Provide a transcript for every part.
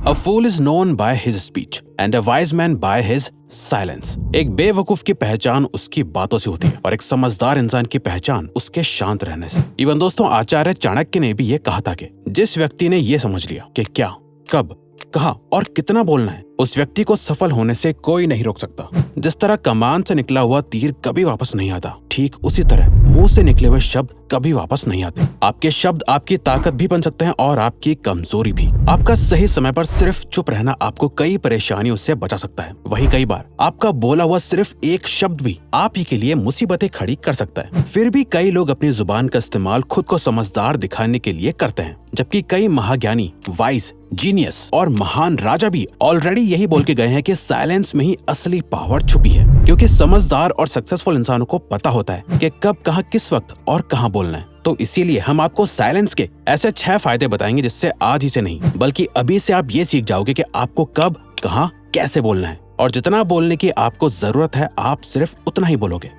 A fool is known by his speech and a wise man by his silence. एक बेवकूफ की पहचान उसकी बातों से होती है और एक समझदार इंसान की पहचान उसके शांत रहने से। इवन दोस्तों, आचार्य चाणक्य ने भी ये कहा था कि जिस व्यक्ति ने ये समझ लिया कि क्या, कब, कहाँ और कितना बोलना है, उस व्यक्ति को सफल होने से कोई नहीं रोक सकता। जिस तरह कमान से निकला हुआ तीर कभी वापस नहीं आता, ठीक उसी तरह मुंह से निकले हुए शब्द कभी वापस नहीं आते। आपके शब्द आपकी ताकत भी बन सकते हैं और आपकी कमजोरी भी। आपका सही समय पर सिर्फ चुप रहना आपको कई परेशानियों से बचा सकता है। वहीं कई बार आपका बोला हुआ सिर्फ एक शब्द भी आप ही के लिए मुसीबतें खड़ी कर सकता है। फिर भी कई लोग अपनी जुबान का इस्तेमाल खुद को समझदार दिखाने के लिए करते हैं, जबकि कई महाज्ञानी, वाइज, जीनियस और महान राजा भी ऑलरेडी यही बोल के गए हैं कि साइलेंस में ही असली पावर छुपी है। क्योंकि समझदार और सक्सेसफुल इंसानों को पता होता है कि कब, कहां, किस वक्त और कहां बोलना है। तो इसीलिए हम आपको साइलेंस के ऐसे 6 फायदे बताएंगे जिससे आज ही से नहीं बल्कि अभी से आप ये सीख जाओगे कि आपको कब, कहां, कैसे बोलना है और जितना बोलने की आपको जरूरत है आप सिर्फ उतना ही बोलोगे।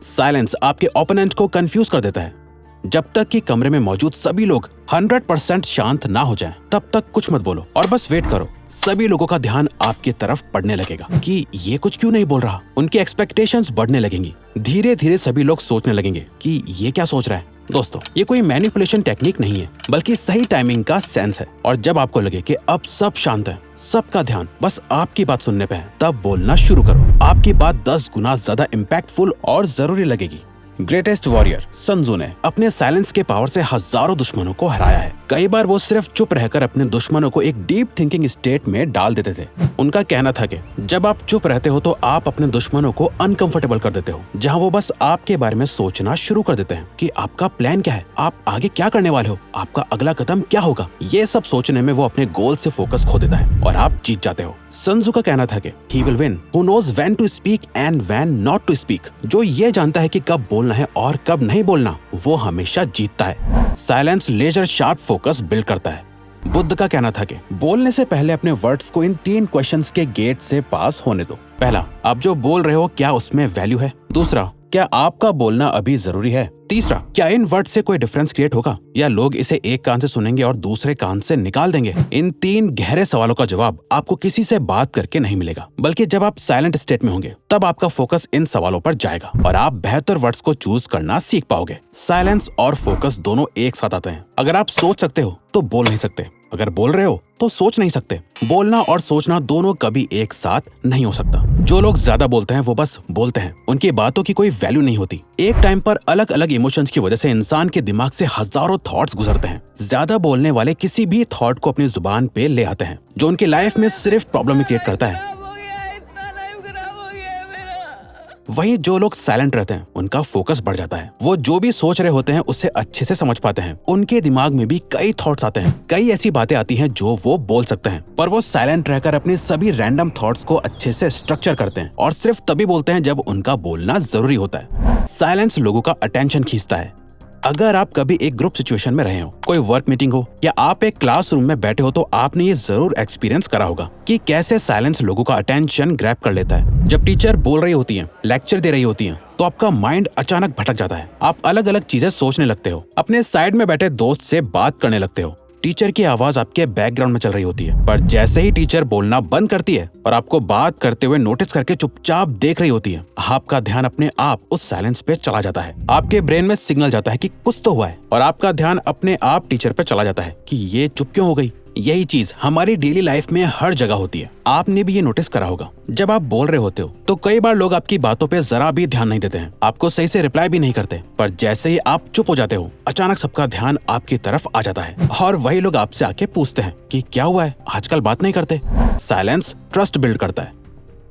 साइलेंस आपके ओपोनेंट को कंफ्यूज कर देता है। जब तक कि कमरे में मौजूद सभी लोग 100% शांत ना हो जाएं, तब तक कुछ मत बोलो और बस वेट करो। सभी लोगों का ध्यान आपकी तरफ पड़ने लगेगा कि ये कुछ क्यों नहीं बोल रहा। उनकी एक्सपेक्टेशंस बढ़ने लगेंगी। धीरे धीरे सभी लोग सोचने लगेंगे कि ये क्या सोच रहा है। दोस्तों, ये कोई मैनिपुलेशन टेक्निक नहीं है बल्कि सही टाइमिंग का सेंस है। और जब आपको लगे कि अब सब शांत है, सबका ध्यान बस आपकी बात सुनने पे है, तब बोलना शुरू करो। आपकी बात 10 गुना ज्यादा इम्पैक्टफुल और जरूरी लगेगी। ग्रेटेस्ट वॉरियर सन त्सू ने अपने साइलेंस के पावर से हजारों दुश्मनों को हराया है। कई बार वो सिर्फ चुप रहकर अपने दुश्मनों को एक डीप थिंकिंग स्टेट में डाल देते थे। उनका कहना था कि जब आप चुप रहते हो तो आप अपने दुश्मनों को अनकंफर्टेबल कर देते हो, जहां वो बस आपके बारे में सोचना शुरू कर देते हैं कि आपका प्लान क्या है, आप आगे क्या करने वाले हो, आपका अगला कदम क्या होगा। ये सब सोचने में वो अपने गोल से फोकस खो देता है और आप जीत जाते हो। सन त्सू का कहना था कि he will win who knows when to speak and when not to speak। जो ये जानता है कि कब बोलना है और कब नहीं बोलना, वो हमेशा जीतता है। Silence laser sharp focus build करता है। बुद्ध का कहना था कि बोलने से पहले अपने वर्ड्स को इन 3 क्वेश्चंस के गेट से पास होने दो। पहला, आप जो बोल रहे हो क्या उसमें वैल्यू है। दूसरा, क्या आपका बोलना अभी जरूरी है। तीसरा, क्या इन वर्ड से कोई डिफरेंस क्रिएट होगा या लोग इसे एक कान से सुनेंगे और दूसरे कान से निकाल देंगे। इन 3 गहरे सवालों का जवाब आपको किसी से बात करके नहीं मिलेगा, बल्कि जब आप साइलेंट स्टेट में होंगे तब आपका फोकस इन सवालों पर जाएगा और आप बेहतर वर्ड्स को चूज करना सीख पाओगे। साइलेंस और फोकस दोनों एक साथ आते हैं। अगर आप सोच सकते हो तो बोल नहीं सकते, अगर बोल रहे हो तो सोच नहीं सकते। बोलना और सोचना दोनों कभी एक साथ नहीं हो सकता। जो लोग ज्यादा बोलते हैं वो बस बोलते हैं, उनकी बातों की कोई वैल्यू नहीं होती। एक टाइम पर अलग अलग इमोशंस की वजह से इंसान के दिमाग से हजारों थॉट्स गुजरते हैं। ज्यादा बोलने वाले किसी भी थॉट को अपनी जुबान पे ले आते हैं, जो उनकी लाइफ में सिर्फ प्रॉब्लम क्रिएट करता है। वहीं जो लोग साइलेंट रहते हैं उनका फोकस बढ़ जाता है। वो जो भी सोच रहे होते हैं उससे अच्छे से समझ पाते हैं। उनके दिमाग में भी कई थॉट्स आते हैं, कई ऐसी बातें आती हैं जो वो बोल सकते हैं, पर वो साइलेंट रहकर अपने सभी रैंडम थॉट्स को अच्छे से स्ट्रक्चर करते हैं और सिर्फ तभी बोलते हैं जब उनका बोलना जरूरी होता है। साइलेंस लोगों का अटेंशन खींचता है। अगर आप कभी एक ग्रुप सिचुएशन में रहे हो, कोई वर्क मीटिंग हो या आप एक क्लासरूम में बैठे हो, तो आपने ये जरूर एक्सपीरियंस करा होगा कि कैसे साइलेंस लोगों का अटेंशन ग्रैब कर लेता है। जब टीचर बोल रही होती है, लेक्चर दे रही होती है, तो आपका माइंड अचानक भटक जाता है। आप अलग अलग चीजें सोचने लगते हो, अपने साइड में बैठे दोस्त से बात करने लगते हो। टीचर की आवाज आपके बैकग्राउंड में चल रही होती है, पर जैसे ही टीचर बोलना बंद करती है और आपको बात करते हुए नोटिस करके चुपचाप देख रही होती है, आपका ध्यान अपने आप उस साइलेंस पे चला जाता है। आपके ब्रेन में सिग्नल जाता है कि कुछ तो हुआ है और आपका ध्यान अपने आप टीचर पे चला जाता है कि ये चुप क्यों हो गई। यही चीज हमारी डेली लाइफ में हर जगह होती है। आपने भी ये नोटिस करा होगा। जब आप बोल रहे होते हो तो कई बार लोग आपकी बातों पे जरा भी ध्यान नहीं देते हैं, आपको सही से रिप्लाई भी नहीं करते, पर जैसे ही आप चुप हो जाते हो, अचानक सबका ध्यान आपकी तरफ आ जाता है और वही लोग आपसे आके पूछते हैं कि क्या हुआ है, आजकल बात नहीं करते। साइलेंस ट्रस्ट बिल्ड करता है।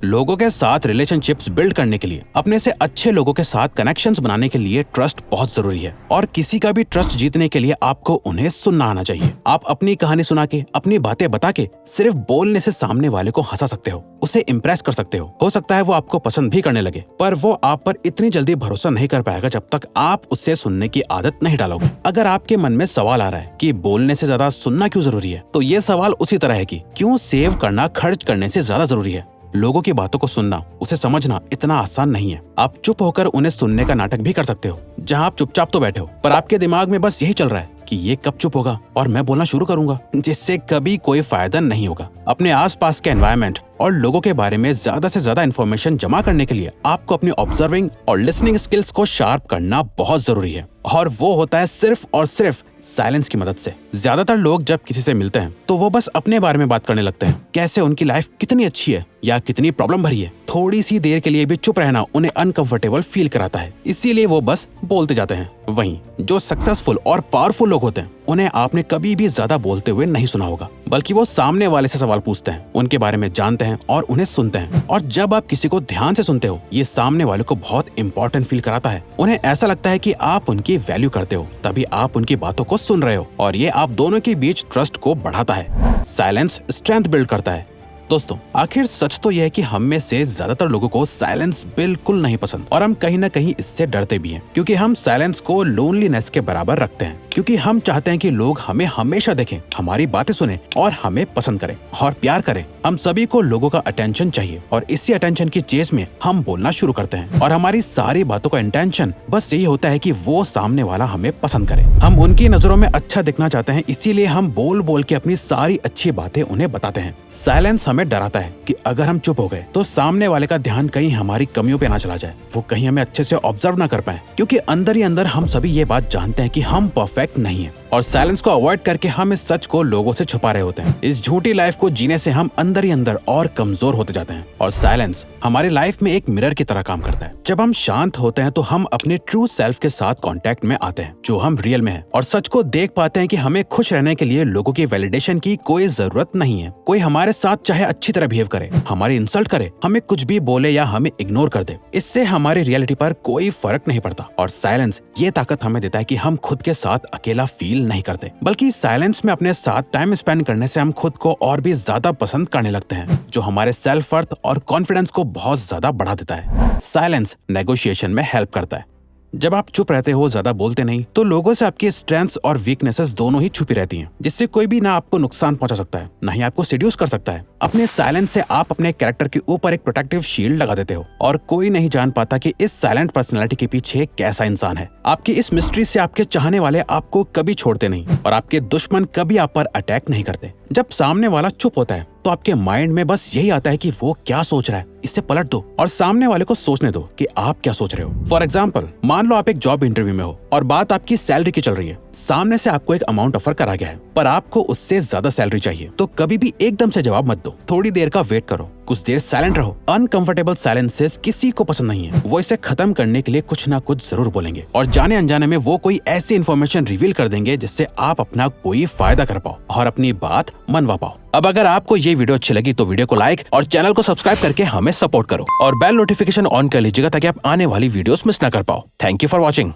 लोगों के साथ रिलेशनशिप्स बिल्ड करने के लिए, अपने से अच्छे लोगों के साथ कनेक्शंस बनाने के लिए ट्रस्ट बहुत जरूरी है। और किसी का भी ट्रस्ट जीतने के लिए आपको उन्हें सुनना आना चाहिए। आप अपनी कहानी सुना के, अपनी बातें बता के सिर्फ बोलने से सामने वाले को हंसा सकते हो, उसे इम्प्रेस कर सकते हो सकता है वो आपको पसंद भी करने लगे, पर वो आप पर इतनी जल्दी भरोसा नहीं कर पाएगा जब तक आप उससे सुनने की आदत नहीं डालोगे। अगर आपके मन में सवाल आ रहा है कि बोलने से ज्यादा सुनना क्यों जरूरी है, तो ये सवाल उसी तरह है कि क्यों सेव करना खर्च करने से ज्यादा जरूरी है। लोगों की बातों को सुनना, उसे समझना इतना आसान नहीं है। आप चुप होकर उन्हें सुनने का नाटक भी कर सकते हो, जहां आप चुपचाप तो बैठे हो पर आपके दिमाग में बस यही चल रहा है कि ये कब चुप होगा और मैं बोलना शुरू करूंगा, जिससे कभी कोई फायदा नहीं होगा। अपने आसपास के एनवायरनमेंट और लोगों के बारे में ज्यादा से ज्यादा इन्फॉर्मेशन जमा करने के लिए आपको अपनी ऑब्जर्विंग और लिसनिंग स्किल्स को शार्प करना बहुत जरूरी है, और वो होता है सिर्फ और सिर्फ साइलेंस की मदद से। ज्यादातर लोग जब किसी से मिलते हैं तो वो बस अपने बारे में बात करने लगते हैं, कैसे उनकी लाइफ कितनी अच्छी है या कितनी प्रॉब्लम भरी है। थोड़ी सी देर के लिए भी चुप रहना उन्हें अनकंफर्टेबल फील कराता है, इसीलिए वो बस बोलते जाते हैं। वहीं जो सक्सेसफुल और पावरफुल लोग होते हैं उन्हें आपने कभी भी ज्यादा बोलते हुए नहीं सुना होगा, बल्कि वो सामने वाले से सवाल पूछते हैं, उनके बारे में जानते हैं और उन्हें सुनते हैं। और जब आप किसी को ध्यान से सुनते हो, ये सामने वाले को बहुत इंपॉर्टेंट फील कराता है। उन्हें ऐसा लगता है कि आप उनकी वैल्यू करते हो, तभी आप उनकी बातों को सुन रहे हो, और ये आप दोनों के बीच ट्रस्ट को बढ़ाता है। साइलेंस स्ट्रेंथ बिल्ड करता है। दोस्तों, आखिर सच तो यह है कि हम में से ज्यादातर लोगों को साइलेंस बिल्कुल नहीं पसंद, और हम कहीं ना कहीं इससे डरते भी हैं, क्योंकि हम साइलेंस को लोनलीनेस के बराबर रखते हैं। क्योंकि हम चाहते हैं कि लोग हमें हमेशा देखें, हमारी बातें सुने और हमें पसंद करें और प्यार करें। हम सभी को लोगों का अटेंशन चाहिए, और इसी अटेंशन की चेज में हम बोलना शुरू करते हैं, और हमारी सारी बातों का इंटेंशन बस यही होता है कि वो सामने वाला हमें पसंद करे। हम उनकी नजरों में अच्छा दिखना चाहते हैं, इसीलिए हम बोल बोल के अपनी सारी अच्छी बातें उन्हें बताते हैं। साइलेंस हमें डराता है कि अगर हम चुप हो गए तो सामने वाले का ध्यान कहीं हमारी कमियों पे ना चला जाए, वो कहीं हमें अच्छे से ऑब्जर्व ना कर पाए, क्योंकि अंदर ही अंदर हम सभी ये बात जानते हैं कि हम परफेक्ट नहीं है। और साइलेंस को अवॉइड करके हम इस सच को लोगों से छुपा रहे होते हैं। इस झूठी लाइफ को जीने से हम अंदर ही अंदर और कमजोर होते जाते हैं। और साइलेंस हमारी लाइफ में एक मिरर की तरह काम करता है। जब हम शांत होते हैं तो हम अपने ट्रू सेल्फ के साथ कांटेक्ट में आते हैं, जो हम रियल में हैं, और सच को देख पाते हैं कि हमें खुश रहने के लिए लोगों की वैलिडेशन की कोई जरूरत नहीं है। कोई हमारे साथ चाहे अच्छी तरह बिहेव करे, हमारी इंसल्ट करे, हमें कुछ भी बोले या हमें इग्नोर कर दे, इससे हमारी रियलिटी पर कोई फर्क नहीं पड़ता। और साइलेंस ये ताकत हमें देता है कि हम खुद के साथ अकेला फील नहीं करते, बल्कि साइलेंस में अपने साथ टाइम स्पेंड करने से हम खुद को और भी ज्यादा पसंद करने लगते हैं, जो हमारे सेल्फ वर्थ और कॉन्फिडेंस को बहुत ज्यादा बढ़ा देता है। साइलेंस नेगोशिएशन में हेल्प करता है। जब आप चुप रहते हो, ज्यादा बोलते नहीं, तो लोगों से आपकी स्ट्रेंथ्स और वीकनेसेस दोनों ही छुपी रहती हैं, जिससे कोई भी ना आपको नुकसान पहुंचा सकता है, ना ही आपको सेड्यूस कर सकता है। अपने साइलेंस से आप अपने कैरेक्टर के ऊपर एक प्रोटेक्टिव शील्ड लगा देते हो, और कोई नहीं जान पाता कि इस साइलेंट पर्सनैलिटी के पीछे कैसा इंसान है। आपकी इस मिस्ट्री से आपके चाहने वाले आपको कभी छोड़ते नहीं, और आपके दुश्मन कभी आप पर अटैक नहीं करते। जब सामने वाला चुप होता है तो आपके माइंड में बस यही आता है कि वो क्या सोच रहा है, इससे पलट दो और सामने वाले को सोचने दो कि आप क्या सोच रहे हो। फॉर एग्जाम्पल, मान लो आप एक जॉब इंटरव्यू में हो और बात आपकी सैलरी की चल रही है। सामने से आपको एक अमाउंट ऑफर करा गया है, पर आपको उससे ज्यादा सैलरी चाहिए, तो कभी भी एकदम से जवाब मत दो। थोड़ी देर का वेट करो, कुछ देर साइलेंट रहो। अनकंफर्टेबल साइलेंसेस किसी को पसंद नहीं है। वो इसे खत्म करने के लिए कुछ ना कुछ जरूर बोलेंगे, और जाने अनजाने में वो कोई ऐसी इन्फॉर्मेशन रिवील कर देंगे जिससे आप अपना कोई फायदा कर पाओ और अपनी बात मनवा पाओ। अब अगर आपको ये वीडियो अच्छी लगी तो वीडियो को लाइक और चैनल को सब्सक्राइब करके हमें सपोर्ट करो, और बेल नोटिफिकेशन ऑन कर लीजिएगा ताकि आप आने वाली वीडियोस मिस ना कर पाओ। Thank you for watching.